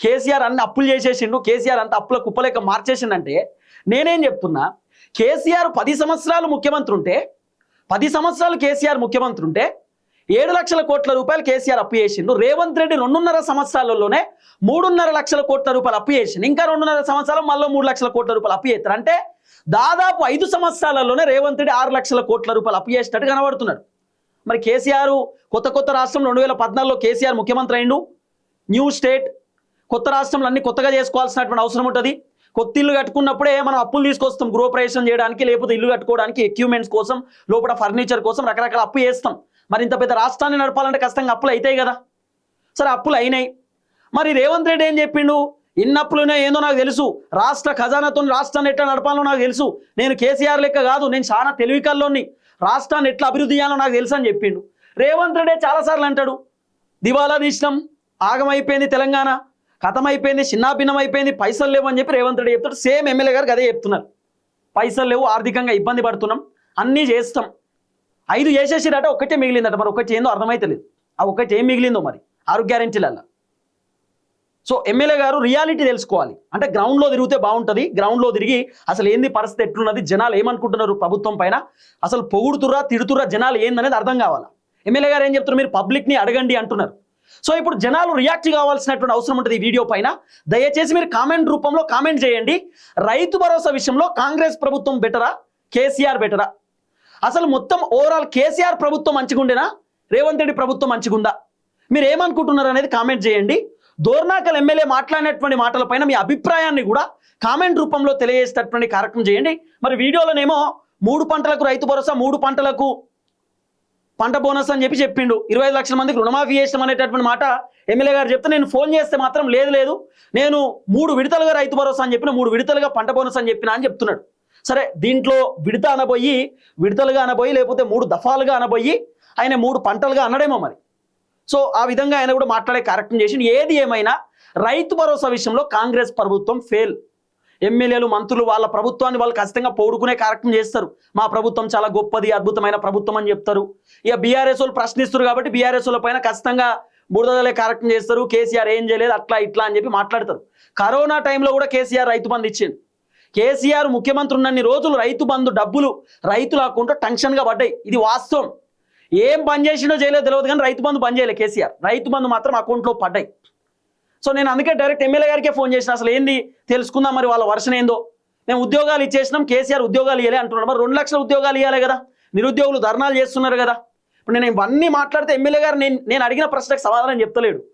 కేసీఆర్ అన్ని అప్పులు చేసేసిండు, కేసీఆర్ అంత అప్పుల కుప్పలేక మార్చేసిండంటే నేనేం చెప్తున్నా, కేసీఆర్ 10 సంవత్సరాలు ముఖ్యమంత్రి ఉంటే 10 సంవత్సరాలు కేసీఆర్ ముఖ్యమంత్రి ఉంటే 7 లక్షల కోట్ల రూపాయలు కేసీఆర్ అప్పు చేసిండు. రేవంత్ రెడ్డి 2.5 సంవత్సరాలలోనే 3.5 లక్షల కోట్ల రూపాయలు అప్పు చేసిండు. ఇంకా 2.5 సంవత్సరాలు మళ్ళీ 3 లక్షల కోట్ల రూపాయలు అప్పు చేస్తారు. అంటే దాదాపు 5 సంవత్సరాలలోనే రేవంత్ రెడ్డి 6 లక్షల కోట్ల రూపాయలు అప్పు చేసేటట్టు కనబడుతున్నాడు. మరి కేసీఆర్ కొత్త రాష్ట్రం 2014లో కేసీఆర్ ముఖ్యమంత్రి అయిండు. న్యూ స్టేట్ కొత్త రాష్ట్రంలో అన్ని కొత్తగా చేసుకోవాల్సినటువంటి అవసరం ఉంటుంది. కొత్త ఇల్లు కట్టుకున్నప్పుడే మనం అప్పులు తీసుకొస్తాం గృహప్రవేశం చేయడానికి, లేకపోతే ఇల్లు కట్టుకోవడానికి ఎక్విప్మెంట్స్ కోసం, లోపల ఫర్నిచర్ కోసం రకరకాల అప్పు చేస్తాం. మరి ఇంత పెద్ద రాష్ట్రాన్ని నడపాలంటే ఖచ్చితంగా అప్పులు అవుతాయి కదా. సరే అప్పులు అయినాయి. మరి రేవంత్ రెడ్డి ఏం చెప్పిండు, ఇన్ని అప్పులునే ఏందో నాకు తెలుసు, రాష్ట్ర ఖజానాతో రాష్ట్రాన్ని ఎట్లా నడపాలో నాకు తెలుసు, నేను కేసీఆర్ లెక్క కాదు, నేను చాలా తెలివికల్లోని, రాష్ట్రాన్ని ఎట్లా అభివృద్ధి చేయాలో నాకు తెలుసు అని చెప్పిండు. రేవంత్ రెడ్డి చాలాసార్లు అంటాడు దివాలా తీసినాం, ఆగమైపోయింది తెలంగాణ, కథమైపోయింది, చిన్నాభిన్నం అయిపోయింది, పైసలు లేవు అని చెప్పి రేవంత్ రెడ్డి చెప్తాడు. సేమ్ ఎమ్మెల్యే గారికి అదే చెప్తున్నారు, పైసలు లేవు, ఆర్థికంగా ఇబ్బంది పడుతున్నాం, అన్నీ చేస్తాం. 5 చేసేసిరట, ఒక్కటే మిగిలిందట. మరి ఒక్కటి ఏందో అర్థమైతలేదు. ఆ ఒక్కటి ఏం మిగిలిందో మరి 6 గ్యారెంటీలల్లో. సో ఎమ్మెల్యే గారు రియాలిటీ తెలుసుకోవాలి. అంటే గ్రౌండ్లో తిరిగితే బాగుంటుంది. గ్రౌండ్లో తిరిగి అసలు ఏంది పరిస్థితి, ఎట్లున్నది, జనాలు ఏమనుకుంటున్నారు ప్రభుత్వం పైన, అసలు పొగుడుతురా తిడుతురా, జనాలు ఏందనేది అర్థం కావాలా. ఎమ్మెల్యే గారు ఏం చెప్తున్నారు, మీరు పబ్లిక్ని అడగండి అంటున్నారు. సో ఇప్పుడు జనాలు రియాక్ట్ కావాల్సినటువంటి అవసరం ఉంటుంది ఈ వీడియో పైన. దయచేసి మీరు కామెంట్ రూపంలో కామెంట్ చేయండి. రైతు భరోసా విషయంలో కాంగ్రెస్ ప్రభుత్వం బెటరా, కేసీఆర్ బెటరా? అసలు మొత్తం ఓవరాల్ కేసీఆర్ ప్రభుత్వం మంచిగుండేనా, రేవంత్ రెడ్డి ప్రభుత్వం మంచిగుందా? మీరు ఏమనుకుంటున్నారు అనేది కామెంట్ చేయండి. దోర్నాకల్ ఎమ్మెల్యే మాట్లాడినటువంటి మాటలపైన మీ అభిప్రాయాన్ని కూడా కామెంట్ రూపంలో తెలియజేసేటటువంటి కార్యక్రమం చేయండి. మరి వీడియోలోనేమో 3 పంటలకు రైతు భరోసా, 3 పంటలకు పంట బోనస్ అని చెప్పిండు. 25 లక్షల మందికి రుణమాఫీ చేస్తాం అనేటటువంటి మాట ఎమ్మెల్యే గారు చెప్తే, నేను ఫోన్ చేస్తే మాత్రం లేదు నేను 3 విడతలుగా రైతు భరోసా అని చెప్పిన, 3 విడతలుగా పంట బోనస్ అని చెప్పినా అని చెప్తున్నాడు. సరే దీంట్లో విడత అనబోయి, విడతలుగా అనబోయి, లేకపోతే 3 దఫాలుగా అనబోయి ఆయన 3 పంటలుగా అన్నడేమో మరి. సో ఆ విధంగా ఆయన కూడా మాట్లాడే కార్యక్రమం చేసి, ఏది ఏమైనా రైతు భరోసా విషయంలో కాంగ్రెస్ ప్రభుత్వం ఫెయిల్. ఎమ్మెల్యేలు మంత్రులు వాళ్ళ ప్రభుత్వాన్ని వాళ్ళు ఖచ్చితంగా పొగుడుకునే కార్యక్రమం చేస్తారు. మా ప్రభుత్వం చాలా గొప్పది, అద్భుతమైన ప్రభుత్వం అని చెప్తారు. ఇక బీఆర్ఎస్ వాళ్ళు ప్రశ్నిస్తారు కాబట్టి బీఆర్ఎస్ వాళ్ళ పైన ఖచ్చితంగా బురదలే కార్యక్రమం చేస్తారు. కేసీఆర్ ఏం చేయలేదు, అట్లా ఇట్లా అని చెప్పి మాట్లాడతారు. కరోనా టైంలో కూడా కేసీఆర్ రైతు బంధు ఇచ్చిండు. కేసీఆర్ ముఖ్యమంత్రి ఉన్నన్ని రోజులు రైతు బంధు డబ్బులు రైతుల అకౌంట్లో టెన్షన్గా పడ్డాయి. ఇది వాస్తవం. ఏం బంద్ చేసిండో చేయలేదో తెలియదు కానీ రైతు బంధు బంద్ చేయలే కేసీఆర్. రైతు బంధు మాత్రం అకౌంట్లో పడ్డాయి. సో నేను అందుకే డైరెక్ట్ ఎమ్మెల్యే గారికే ఫోన్ చేసిన, అసలు ఏంది తెలుసుకుందాం, మరి వాళ్ళ వర్షన్ ఏందో. మేము ఉద్యోగాలు ఇచ్చేసినాం, కేసీఆర్ ఉద్యోగాలు ఇవ్వలే అంటున్నాడు. మరి 2 లక్షల ఉద్యోగాలు ఇవ్వాలి కదా, నిరుద్యోగులు ధర్నాలు చేస్తున్నారు కదా. ఇప్పుడు నేను ఇవన్నీ మాట్లాడితే ఎమ్మెల్యే గారు నేను అడిగిన ప్రశ్నకు సమాధానం చెప్తలేడు.